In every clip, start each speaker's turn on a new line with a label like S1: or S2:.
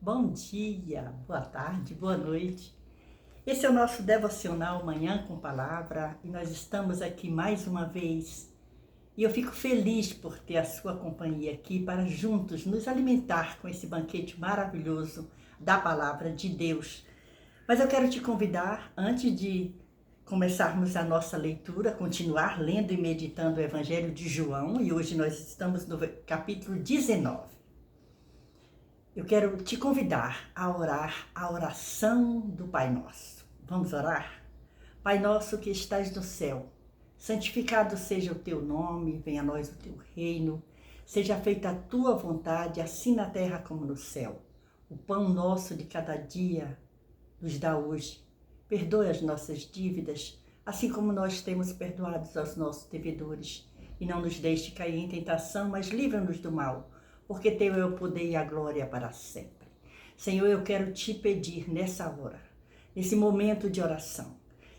S1: Bom dia, boa tarde, boa noite. Esse é o nosso devocional Manhã com Palavra e nós estamos aqui mais uma vez. E eu fico feliz por ter a sua companhia aqui para juntos nos alimentar com esse banquete maravilhoso da Palavra de Deus. Mas eu quero te convidar, antes de começarmos a nossa leitura, continuar lendo e meditando o Evangelho de João, e hoje nós estamos no capítulo 19. Eu quero te convidar a orar a oração do Pai Nosso. Vamos orar? Pai nosso que estás no céu, santificado seja o teu nome, venha a nós o teu reino, seja feita a tua vontade, assim na terra como no céu. O pão nosso de cada dia nos dá hoje. Perdoe as nossas dívidas, assim como nós temos perdoados aos nossos devedores. E não nos deixe cair em tentação, mas livra-nos do mal, porque teu é o poder e a glória para sempre. Senhor, eu quero te pedir nessa hora, nesse momento de oração,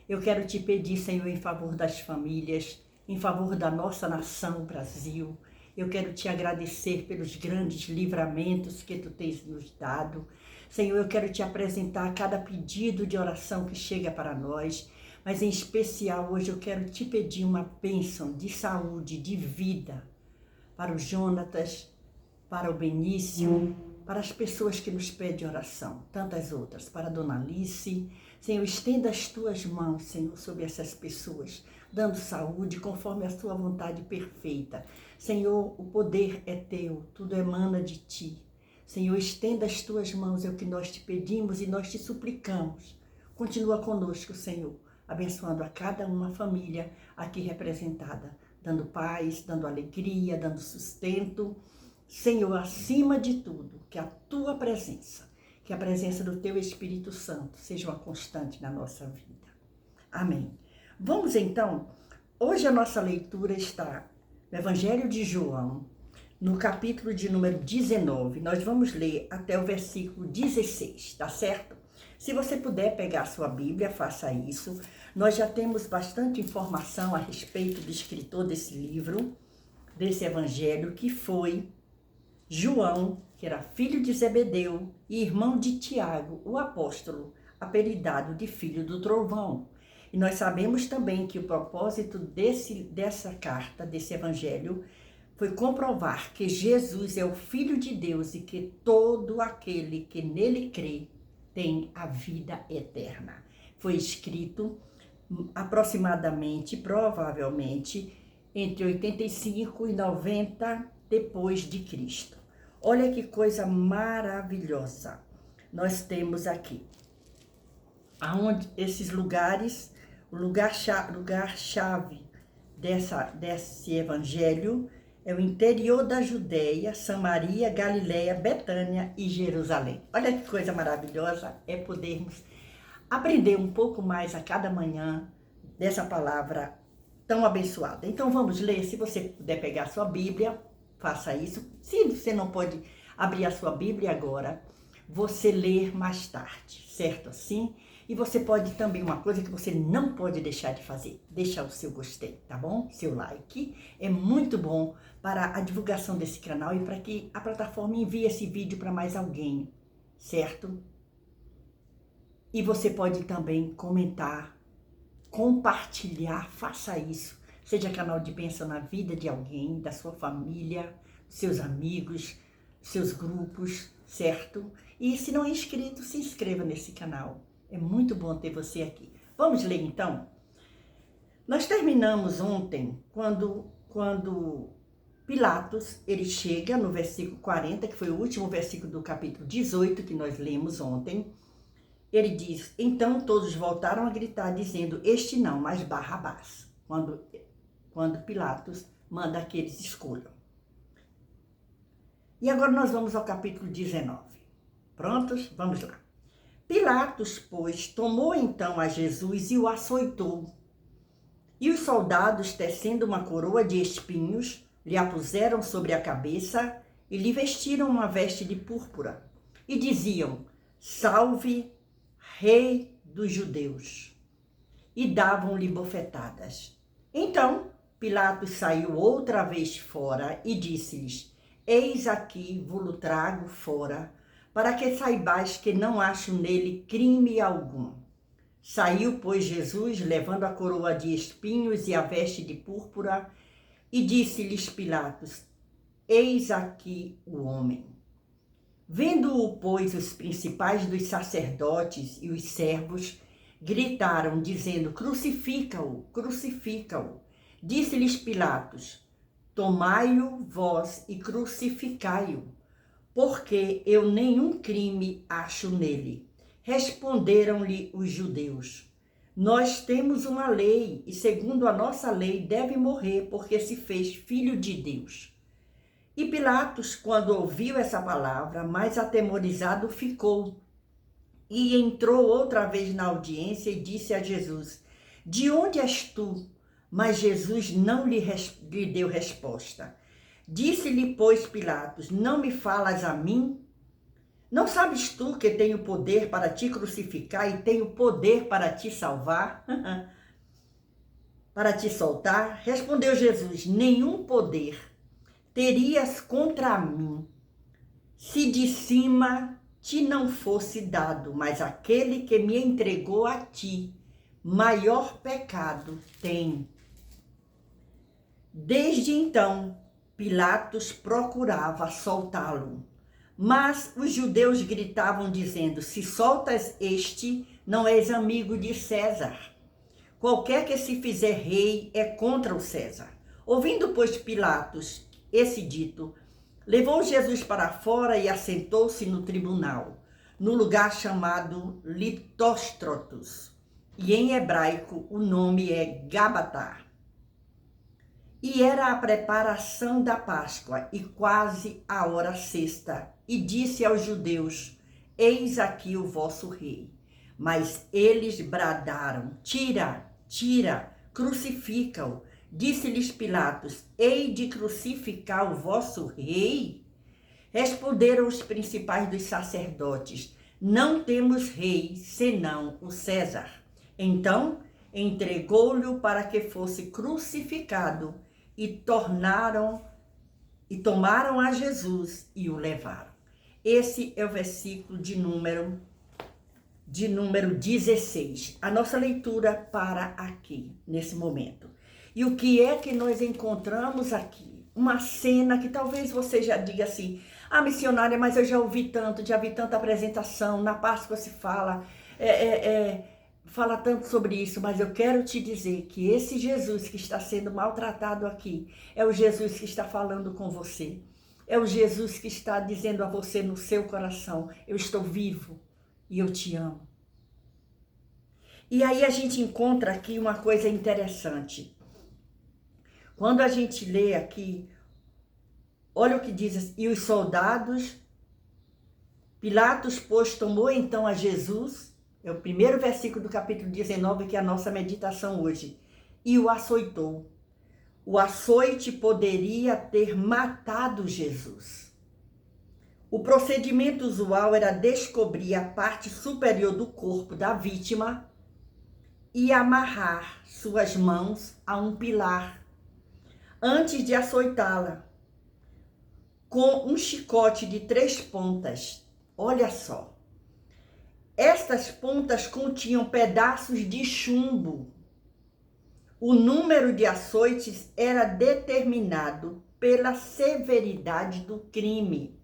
S1: eu quero te pedir, Senhor, em favor das famílias, em favor da nossa nação, Brasil. Eu quero te agradecer pelos grandes livramentos que tu tens nos dado. Senhor, eu quero te apresentar cada pedido de oração que chega para nós, mas em especial hoje eu quero te pedir uma bênção de saúde, de vida, para o Jonatas, para o Benício, para as pessoas que nos pedem oração, tantas outras, para a Dona Alice. Senhor, estenda as tuas mãos, Senhor, sobre essas pessoas, dando saúde conforme a tua vontade perfeita. Senhor, o poder é teu, tudo emana de ti. Senhor, estenda as tuas mãos, é o que nós te pedimos e nós te suplicamos. Continua conosco, Senhor, abençoando a cada uma família aqui representada, dando paz, dando alegria, dando sustento. Senhor, acima de tudo, que a tua presença, que a presença do teu Espírito Santo seja uma constante na nossa vida. Amém. Vamos então, hoje a nossa leitura está no Evangelho de João, no capítulo de número 19. Nós vamos ler até o versículo 16, tá certo? Se você puder pegar a sua Bíblia, faça isso. Nós já temos bastante informação a respeito do escritor desse livro, desse Evangelho, que foi João, que era filho de Zebedeu e irmão de Tiago, o apóstolo, apelidado de filho do trovão. E nós sabemos também que o propósito dessa carta, desse evangelho, foi comprovar que Jesus é o Filho de Deus e que todo aquele que nele crê tem a vida eterna. Foi escrito aproximadamente, provavelmente, entre 85 e 90 depois de Cristo. Olha que coisa maravilhosa nós temos aqui. Aonde esses lugares, o lugar-chave desse evangelho é o interior da Judéia, Samaria, Galiléia, Betânia e Jerusalém. Olha que coisa maravilhosa é podermos aprender um pouco mais a cada manhã dessa palavra tão abençoada. Então vamos ler, se você puder pegar a sua Bíblia, faça isso. Se você não pode abrir a sua Bíblia agora, você ler mais tarde, certo assim? E você pode também, uma coisa que você não pode deixar de fazer, deixar o seu gostei, tá bom? Seu like é muito bom para a divulgação desse canal e para que a plataforma envie esse vídeo para mais alguém, certo? E você pode também comentar, compartilhar, faça isso. Seja canal de bênção na vida de alguém, da sua família, seus amigos, seus grupos, certo? E se não é inscrito, se inscreva nesse canal. É muito bom ter você aqui. Vamos ler então? Nós terminamos ontem quando Pilatos, ele chega no versículo 40, que foi o último versículo do capítulo 18 que nós lemos ontem. Ele diz, então todos voltaram a gritar dizendo, este não, mas Barrabás. Quando Pilatos manda que eles escolham. E agora nós vamos ao capítulo 19. Prontos? Vamos lá. Pilatos, pois, tomou então a Jesus e o açoitou. E os soldados, tecendo uma coroa de espinhos, lhe a puseram sobre a cabeça e lhe vestiram uma veste de púrpura. E diziam, salve, Rei dos Judeus. E davam-lhe bofetadas. Então Pilatos saiu outra vez fora e disse-lhes, eis aqui vos trago fora, para que saibais que não acho nele crime algum. Saiu, pois, Jesus, levando a coroa de espinhos e a veste de púrpura, e disse-lhes Pilatos: Eis aqui o homem. Vendo-o, pois, os principais dos sacerdotes e os servos gritaram, dizendo: Crucifica-o, crucifica-o. Disse-lhes Pilatos: Tomai-o vós e crucificai-o, porque eu nenhum crime acho nele. Responderam-lhe os judeus: Nós temos uma lei, e segundo a nossa lei deve morrer, porque se fez filho de Deus. E Pilatos, quando ouviu essa palavra, mais atemorizado ficou, e entrou outra vez na audiência e disse a Jesus: De onde és tu? Mas Jesus não lhe deu resposta. Disse-lhe, pois, Pilatos: Não me falas a mim? Não sabes tu que tenho poder para te crucificar e tenho poder para te salvar? Para te soltar? Respondeu Jesus: Nenhum poder terias contra mim, se de cima te não fosse dado, mas aquele que me entregou a ti, maior pecado tem. Desde então, Pilatos procurava soltá-lo, mas os judeus gritavam dizendo: Se soltas este, não és amigo de César. Qualquer que se fizer rei é contra o César. Ouvindo, pois, Pilatos esse dito, levou Jesus para fora e assentou-se no tribunal, no lugar chamado Litóstrotos, e em hebraico o nome é Gabatá. E era a preparação da Páscoa e quase a hora sexta, e disse aos judeus: Eis aqui o vosso rei. Mas eles bradaram: Tira, tira, crucifica-o. Disse-lhes Pilatos: Hei de crucificar o vosso rei? Responderam os principais dos sacerdotes: Não temos rei, senão o César. Então entregou-lhe para que fosse crucificado, e tomaram a Jesus e o levaram. Esse é o versículo de número 16. A nossa leitura para aqui, nesse momento. E o que é que nós encontramos aqui? Uma cena que talvez você já diga assim: Ah, missionária, mas eu já ouvi tanto, já vi tanta apresentação, na Páscoa se fala, fala tanto sobre isso, mas eu quero te dizer que esse Jesus que está sendo maltratado aqui é o Jesus que está falando com você. É o Jesus que está dizendo a você no seu coração: Eu estou vivo e eu te amo. E aí a gente encontra aqui uma coisa interessante. Quando a gente lê aqui, olha o que diz: E os soldados, Pilatos, pois, tomou então a Jesus, é o primeiro versículo do capítulo 19, que é a nossa meditação hoje, e o açoitou. O açoite poderia ter matado Jesus. O procedimento usual era descobrir a parte superior do corpo da vítima e amarrar suas mãos a um pilar antes de açoitá-la com um chicote de 3 pontas. Olha só. Estas pontas continham pedaços de chumbo. O número de açoites era determinado pela severidade do crime.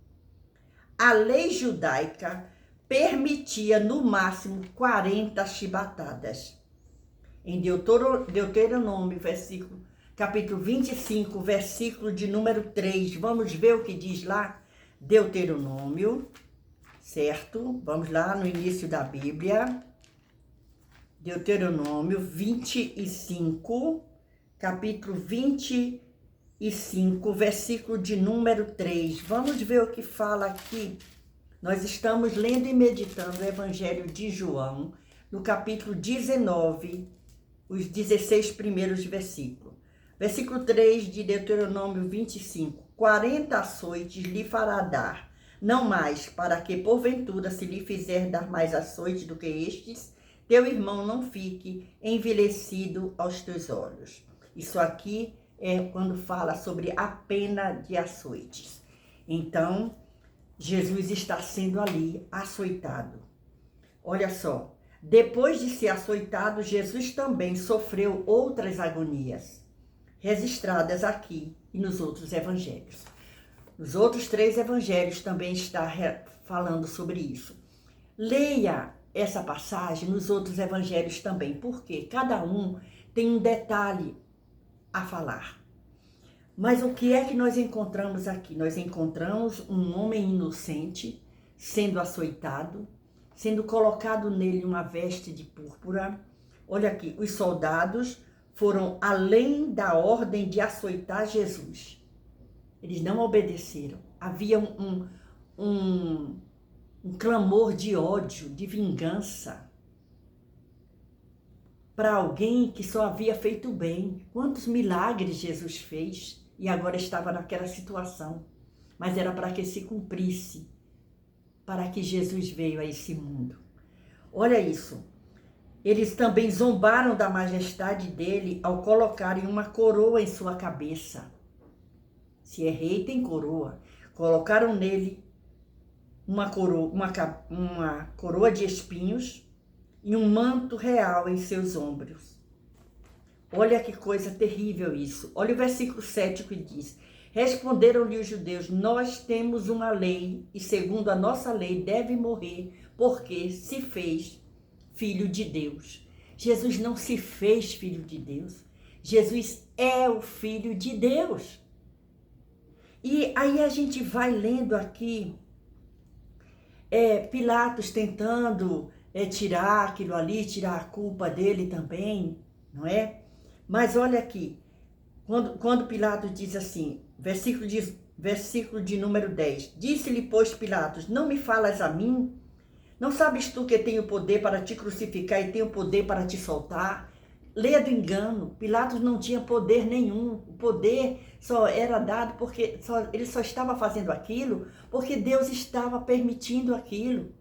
S1: A lei judaica permitia no máximo 40 chibatadas. Em Deuteronômio, capítulo 25, versículo de número 3, vamos ver o que diz lá? Deuteronômio, certo? Vamos lá no início da Bíblia. Deuteronômio 25, capítulo 25, versículo de número 3. Vamos ver o que fala aqui. Nós estamos lendo e meditando o Evangelho de João, no capítulo 19, os 16 primeiros versículos. Versículo 3 de Deuteronômio 25. 40 açoites lhe fará dar, não mais, para que porventura se lhe fizer dar mais açoites do que estes, teu irmão não fique envelhecido aos teus olhos. Isso aqui é quando fala sobre a pena de açoites. Então, Jesus está sendo ali açoitado. Olha só, depois de ser açoitado, Jesus também sofreu outras agonias, registradas aqui e nos outros evangelhos. Nos outros 3 evangelhos também está falando sobre isso. Leia essa passagem nos outros evangelhos também, porque cada um tem um detalhe a falar. Mas o que é que nós encontramos aqui? Nós encontramos um homem inocente sendo açoitado, sendo colocado nele uma veste de púrpura. Olha aqui, os soldados foram além da ordem de açoitar Jesus. Eles não obedeceram. Havia um clamor de ódio, de vingança para alguém que só havia feito bem. Quantos milagres Jesus fez e agora estava naquela situação. Mas era para que se cumprisse, para que Jesus veio a esse mundo. Olha isso. Eles também zombaram da majestade dele ao colocarem uma coroa em sua cabeça. Se é rei, tem coroa. Colocaram nele uma coroa de espinhos e um manto real em seus ombros. Olha que coisa terrível isso. Olha o versículo 7 que diz: responderam-lhe os judeus: nós temos uma lei e segundo a nossa lei deve morrer porque se fez filho de Deus. Jesus não se fez filho de Deus. Jesus é o filho de Deus. E aí a gente vai lendo aqui, Pilatos tentando tirar aquilo ali, tirar a culpa dele também, não é? Mas olha aqui, quando Pilatos diz assim, versículo de número 10, disse-lhe, pois, Pilatos, não me falas a mim? Não sabes tu que tenho poder para te crucificar e tenho poder para te soltar? Leia do engano, Pilatos não tinha poder nenhum, o poder só era dado porque ele só estava fazendo aquilo porque Deus estava permitindo aquilo.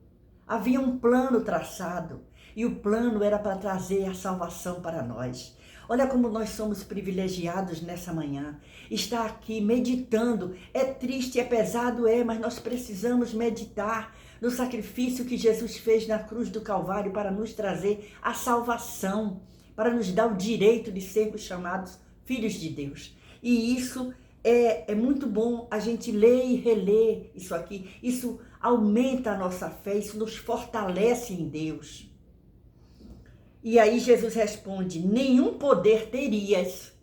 S1: Havia um plano traçado e o plano era para trazer a salvação para nós. Olha como nós somos privilegiados nessa manhã, estar aqui meditando, é triste, é pesado, mas nós precisamos meditar no sacrifício que Jesus fez na cruz do Calvário para nos trazer a salvação, para nos dar o direito de sermos chamados filhos de Deus. E isso é muito bom a gente ler e reler isso aqui. Isso aumenta a nossa fé, isso nos fortalece em Deus. E aí Jesus responde, nenhum poder terias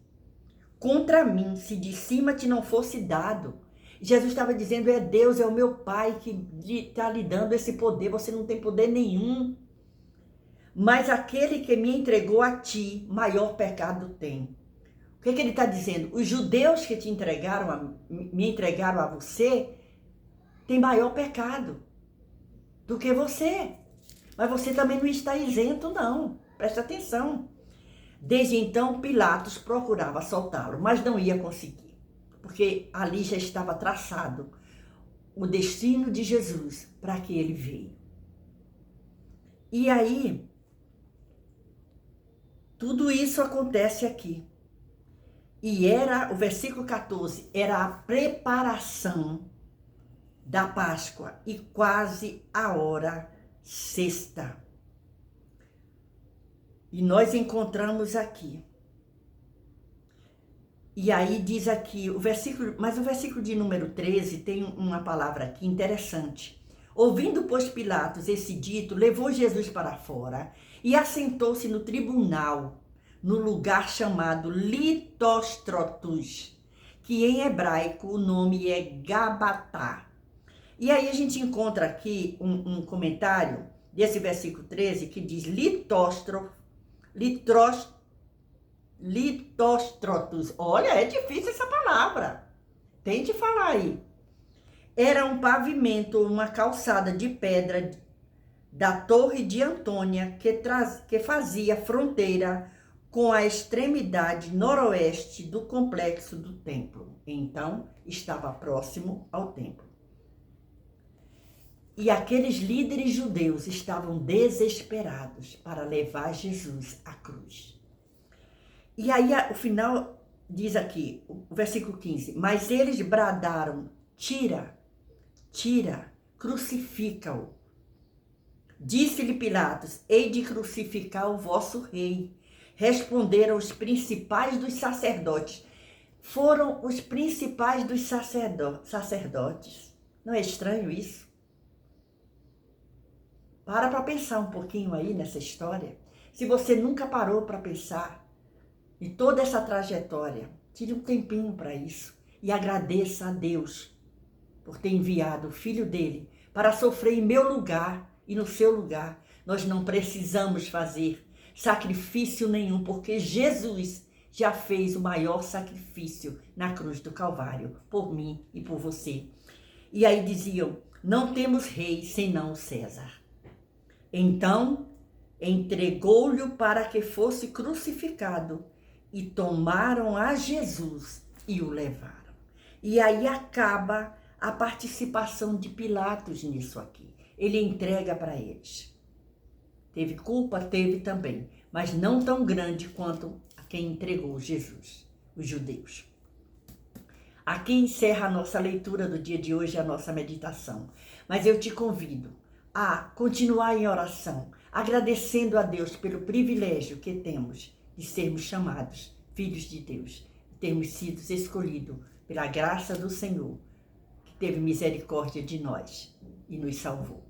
S1: contra mim se de cima te não fosse dado. Jesus estava dizendo, é Deus, é o meu Pai que está lhe dando esse poder, você não tem poder nenhum. Mas aquele que me entregou a ti, maior pecado tem. O que ele está dizendo? Os judeus que me entregaram a você, têm maior pecado do que você. Mas você também não está isento, não. Presta atenção. Desde então, Pilatos procurava soltá-lo, mas não ia conseguir. Porque ali já estava traçado o destino de Jesus para que ele veio. E aí, tudo isso acontece aqui. E o versículo 14, era a preparação da Páscoa e quase a hora sexta. E nós encontramos aqui. E aí diz aqui, o versículo de número 13 tem uma palavra aqui interessante. Ouvindo, pois, Pilatos esse dito, levou Jesus para fora e assentou-se no tribunal, no lugar chamado Litóstrotos, que em hebraico o nome é Gabatá. E aí a gente encontra aqui um comentário desse versículo 13 que diz Litóstrotos. Olha, é difícil essa palavra. Tente falar aí. Era um pavimento, uma calçada de pedra da Torre de Antônia que fazia fronteira com a extremidade noroeste do complexo do templo. Então, estava próximo ao templo. E aqueles líderes judeus estavam desesperados para levar Jesus à cruz. E aí, o final diz aqui, o versículo 15, mas eles bradaram, tira Tira, crucifica-o. Disse-lhe Pilatos: hei de crucificar o vosso rei. Responderam os principais dos sacerdotes. Foram os principais dos sacerdotes. Não é estranho isso? Para pensar um pouquinho aí nessa história. Se você nunca parou para pensar em toda essa trajetória, tire um tempinho para isso e agradeça a Deus por ter enviado o Filho dele para sofrer em meu lugar e no seu lugar. Nós não precisamos fazer sacrifício nenhum, porque Jesus já fez o maior sacrifício na cruz do Calvário, por mim e por você. E aí diziam: não temos rei senão o César. Então entregou-lhe para que fosse crucificado, e tomaram a Jesus e o levaram. E aí acaba a participação de Pilatos nisso aqui. Ele entrega para eles. Teve culpa? Teve também, mas não tão grande quanto a quem entregou Jesus, os judeus. Aqui encerra a nossa leitura do dia de hoje, a nossa meditação. Mas eu te convido a continuar em oração, agradecendo a Deus pelo privilégio que temos de sermos chamados filhos de Deus, de termos sido escolhidos pela graça do Senhor, que teve misericórdia de nós e nos salvou.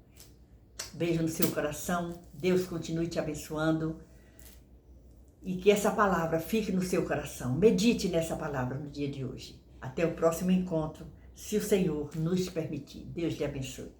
S1: Beijo no seu coração, Deus continue te abençoando e que essa palavra fique no seu coração. Medite nessa palavra no dia de hoje. Até o próximo encontro, se o Senhor nos permitir. Deus lhe abençoe.